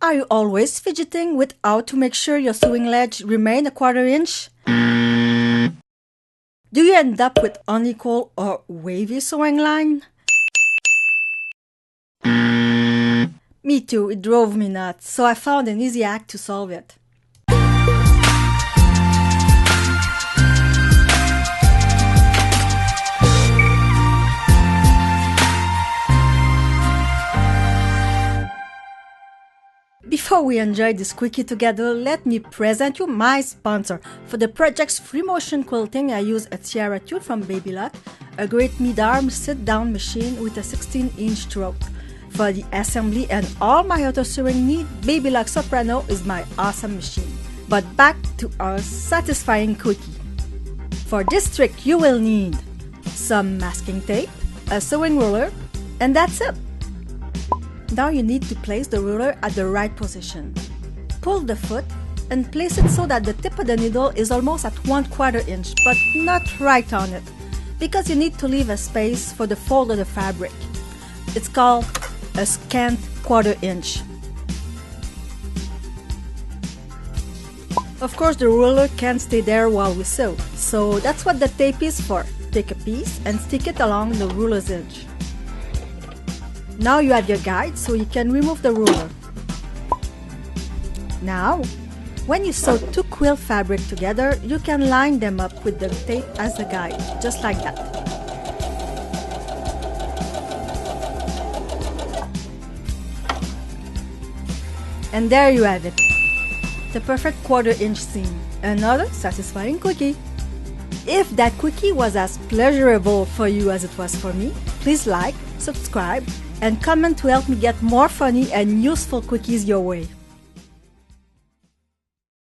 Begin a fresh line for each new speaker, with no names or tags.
Are you always fidgeting with how to make sure your sewing ledge remain a 1/4 inch? Do you end up with unequal or wavy sewing line? Me too, it drove me nuts, so I found an easy hack to solve it. Before we enjoy this quickie together, let me present you my sponsor. For the project's free motion quilting, I use a Tiara tool from Babylock, a great mid-arm sit-down machine with a 16-inch stroke. For the assembly and all my other sewing needs, Babylock Soprano is my awesome machine. But back to our satisfying quickie. For this trick, you will need some masking tape, a sewing ruler, and that's it. Now you need to place the ruler at the right position. Pull the foot and place it so that the tip of the needle is almost at 1/4 inch, but not right on it, because you need to leave a space for the fold of the fabric. It's called a scant 1/4 inch. Of course, the ruler can't stay there while we sew, so that's what the tape is for. Take a piece and stick it along the ruler's edge. Now you have your guide, so you can remove the ruler. Now, when you sew two quilt fabric together, you can line them up with the tape as a guide, just like that. And there you have it, the perfect 1/4 inch seam. Another satisfying quickie. If that quickie was as pleasurable for you as it was for me, please like, subscribe, and comment to help me get more funny and useful quickies your way.